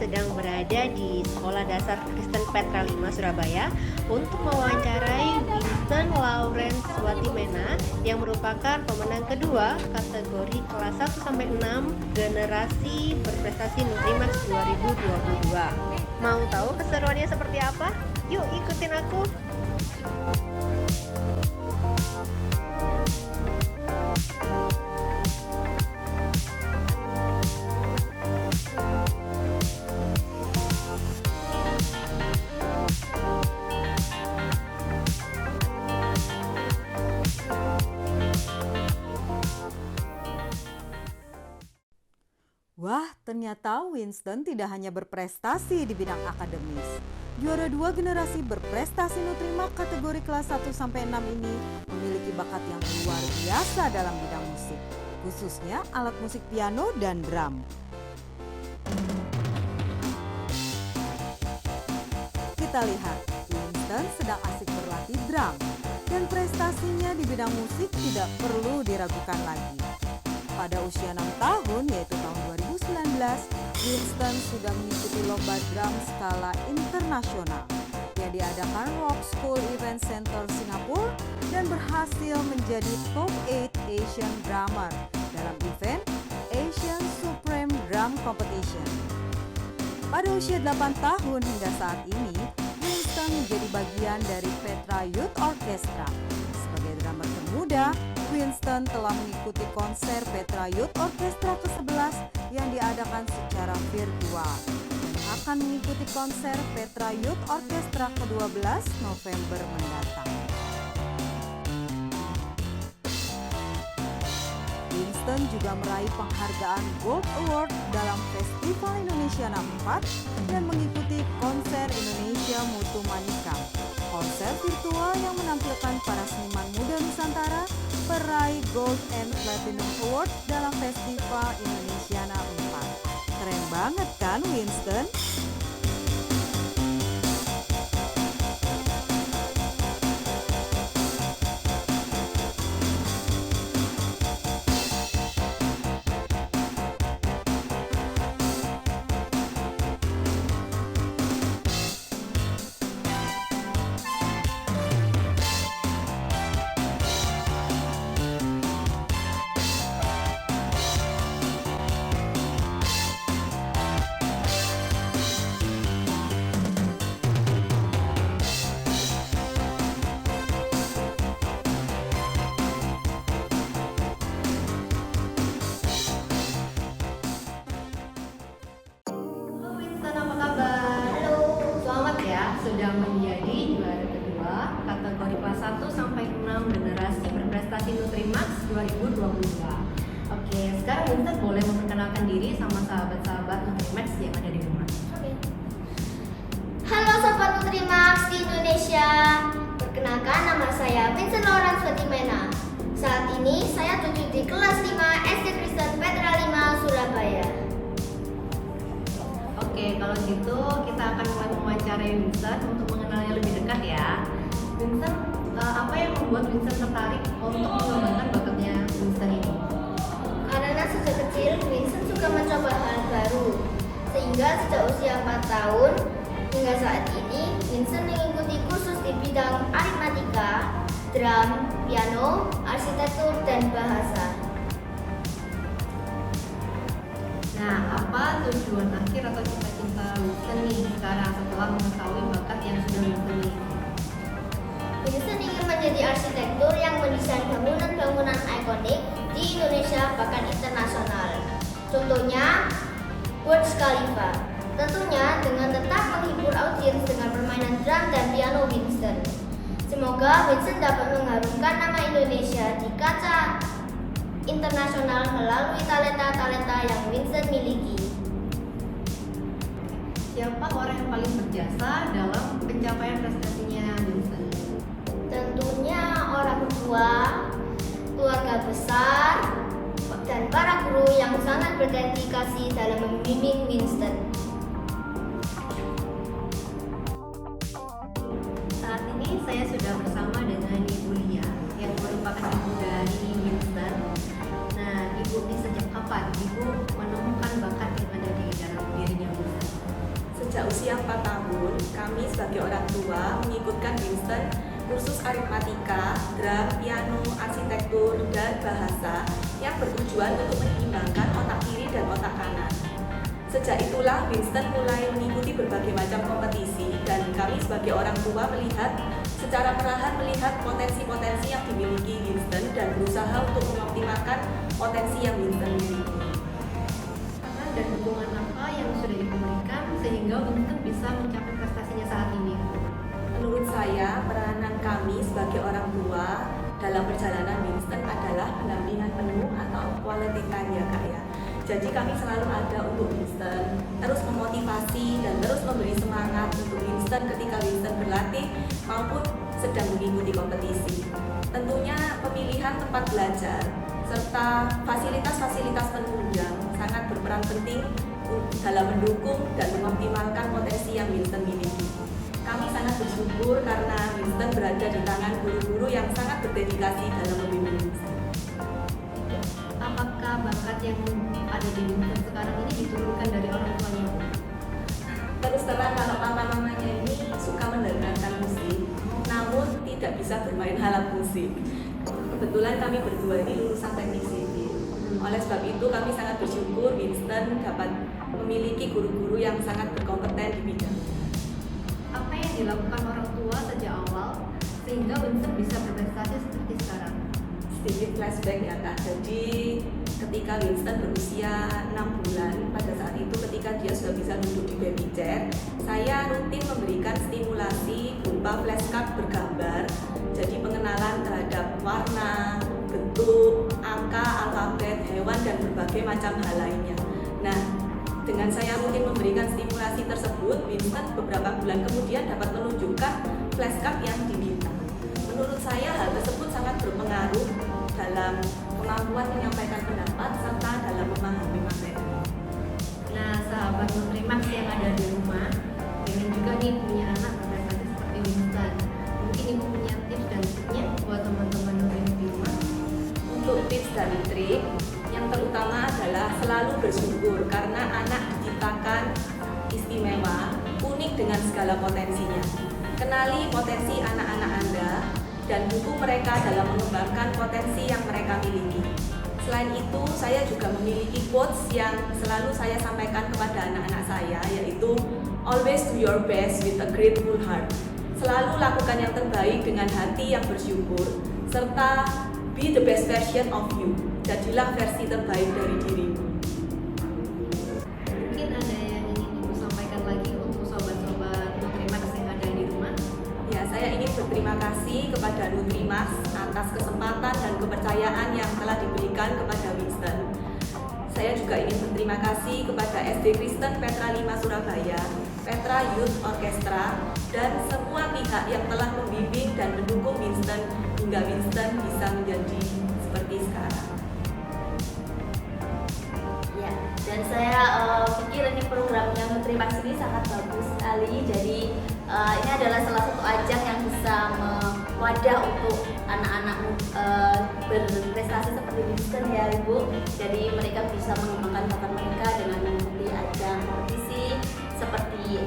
sedang berada di Sekolah Dasar Kristen Petra 5 Surabaya untuk mewawancarai Winston Lawrence Watimena yang merupakan pemenang kedua kategori kelas 1-6 generasi berprestasi Nutrimax 2022. Mau tahu keseruannya seperti apa? Yuk ikutin aku! Wah, ternyata Winston tidak hanya berprestasi di bidang akademis. Juara 2 generasi berprestasi Nutrimax kategori kelas 1-6 ini memiliki bakat yang luar biasa dalam bidang musik, khususnya alat musik piano dan drum. Kita lihat, Winston sedang asik berlatih drum dan prestasinya di bidang musik tidak perlu diragukan lagi. Pada usia 6 tahun, yaitu tahun 2019, Winston sudah mengikuti lomba drum skala internasional yang diadakan Rock School Event Center Singapura dan berhasil menjadi top 8 Asian drummer dalam event Asian Supreme Drum Competition. Pada usia 8 tahun hingga saat ini, Winston menjadi bagian dari Petra Youth Orchestra. Sebagai drummer termuda, Winston telah mengikuti konser Petra Youth Orchestra ke-11 yang diadakan secara virtual dan akan mengikuti konser Petra Youth Orchestra ke-12 November mendatang. Winston juga meraih penghargaan Gold Award dalam Festival Indonesia 4 dan mengikuti konser Indonesia Mutu Manika, konser virtual yang menampilkan para seniman muda Nusantara peraih Gold and Platinum Award dalam Festival Indonesia 4. Keren banget kan Winston? Sudah menjadi juara kedua kategori kelas 1-6 generasi berprestasi Nutrimax 2022. Oke, sekarang Winston boleh memperkenalkan diri sama sahabat-sahabat Nutrimax yang ada di rumah. Oke. Halo Sobat Nutrimax di Indonesia. Perkenalkan, nama saya Winston Lawrence Watimena. Saat ini saya duduk di kelas 5 SD Kristen Petra 5 Surabaya. Oke, kalau gitu kita akan mulai mewawancarai Winston untuk mengenalnya lebih dekat ya. Winston, apa yang membuat Winston tertarik untuk mengembangkan bakatnya Winston ini? Karena sejak kecil Winston suka mencoba hal baru, sehingga sejak usia 4 tahun hingga saat ini Winston mengikuti kursus di bidang aritmatika, drum, piano, arsitektur, dan bahasa. Nah, apa tujuan akhir atau cita-cita Winston nih sekarang setelah mengetahui bakat yang sudah Winston miliki? Winston ingin menjadi arsitektur yang mendesain bangunan-bangunan ikonik di Indonesia bahkan internasional. Contohnya Burj Khalifa. Tentunya dengan tetap menghibur audiens dengan permainan drum dan piano Winston. Semoga Winston dapat mengharumkan nama Indonesia di kancah internasional melalui talenta-talenta yang Winston miliki. Siapa orang yang paling berjasa dalam pencapaian prestasinya Winston? Tentunya orang tua, keluarga besar, dan para guru yang sangat berdedikasi dalam membimbing Winston. Saat ini saya sudah bersama dengan Ibu Lia yang merupakan ibu dari Winston. Nah, Ibu, ini sejak kapan Ibu menemukan bakat yang ada di dalam dirinya Winston? matematika, drum, piano, arsitektur, dan bahasa yang bertujuan untuk menyeimbangkan otak kiri dan otak kanan. Sejak itulah Winston mulai mengikuti berbagai macam kompetisi dan kami sebagai orang tua secara perlahan melihat potensi-potensi yang dimiliki Winston dan berusaha untuk mengoptimalkan potensi yang Winston miliki. Dan dukungan apa yang sudah diberikan sehingga Winston bisa mencapai prestasinya saat ini? Menurut saya, peranan kami sebagai orang tua dalam perjalanan Winston adalah pendampingan penuh atau quality time ya Kak ya. Jadi kami selalu ada untuk Winston, terus memotivasi dan terus memberi semangat untuk Winston ketika Winston berlatih maupun sedang mengikuti kompetisi. Tentunya pemilihan tempat belajar serta fasilitas-fasilitas penunjang sangat berperan penting dalam mendukung dan mengoptimalkan potensi yang Winston miliki. Kami sangat bersyukur karena Winston berada di tangan guru-guru yang sangat berdedikasi dalam membimbing Winston. Apakah bakat yang ada di Winston sekarang ini diturunkan dari orang tuanya? Terus terang kalau papa-mamanya ini suka mendengarkan musik, namun tidak bisa bermain alat musik. Kebetulan kami berdua ini lulusan teknik sipil. Oleh sebab itu kami sangat bersyukur Winston dapat memiliki guru-guru yang sangat berkompeten di bidang. Apa yang dilakukan orang tua sejak awal sehingga Winston bisa berprestasi seperti sekarang? Sedikit flashback ya Kak. Jadi ketika Winston berusia 6 bulan, pada saat itu ketika dia sudah bisa duduk di baby chair, saya rutin memberikan stimulasi berupa flashcard bergambar. Jadi pengenalan terhadap warna, bentuk, angka, alfabet, hewan, dan berbagai macam hal lainnya. Nah, dengan saya rutin memberikan stimulasi tersebut, Winston beberapa bulan kemudian dapat menunjukkan flashcard yang diminta. Menurut saya hal tersebut sangat berpengaruh dalam kemampuan menyampaikan pendapat serta dalam memahami materi. Nah, sahabat Nutrimax yang ada di rumah, pengen juga nih punya anak berprestasi seperti Winston. Mungkin ibu punya tips dan triknya buat teman-teman Nutrimax di rumah. Untuk tips dan trik, yang terutama adalah selalu bersyukur karena anak diciptakan istimewa, unik dengan segala potensinya. Kenali potensi anak-anak Anda dan dukung mereka dalam mengembangkan potensi yang mereka miliki. Selain itu, saya juga memiliki quotes yang selalu saya sampaikan kepada anak-anak saya, yaitu always do your best with a grateful heart. Selalu lakukan yang terbaik dengan hati yang bersyukur, serta be the best version of you. Jadilah versi terbaik dari dirimu. Mungkin ada yang ingin ibu sampaikan lagi untuk sobat-sobat Nutrimax yang ada di rumah? Ya, saya ingin berterima kasih kepada Nutrimax atas kesempatan dan kepercayaan yang telah diberikan kepada Winston. Saya juga ingin berterima kasih kepada SD Kristen Petra 5 Surabaya, Petra Youth Orchestra, dan semua pihak yang telah membimbing dan mendukung Winston hingga Winston bisa menjadi seperti sekarang. Ya, dan saya pikir ini programnya Nutrimax ini sangat bagus sekali. Jadi ini adalah salah satu ajang yang bisa wadah untuk anak-anak berprestasi seperti Winston ya Ibu. Jadi mereka bisa mengembangkan bakat mereka dengan mengikuti ajang kompetisi seperti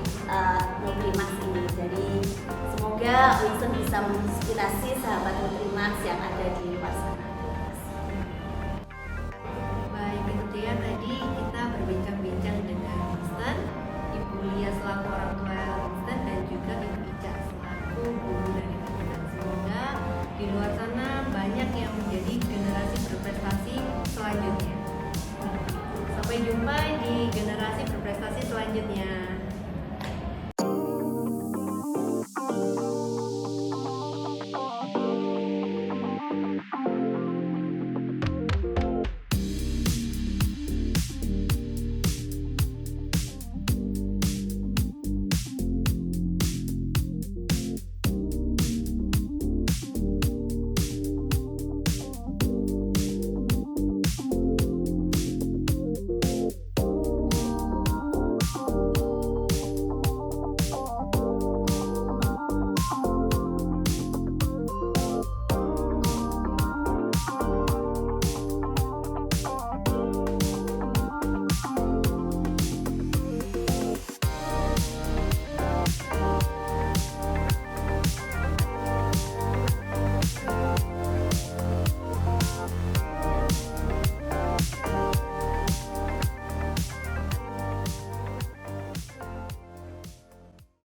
Nutrimax ini. Jadi semoga Winston bisa menginspirasi sahabat Nutrimax yang ada di luar sana. Baik, itu dia tadi kita berbincang-bincang dengan Winston, Ibu Lia selaku orang tua Winston, dan juga Ibu Ica selaku guru dari Winston. Semoga di luar sana banyak yang menjadi generasi berprestasi selanjutnya. Sampai jumpa di generasi berprestasi selanjutnya.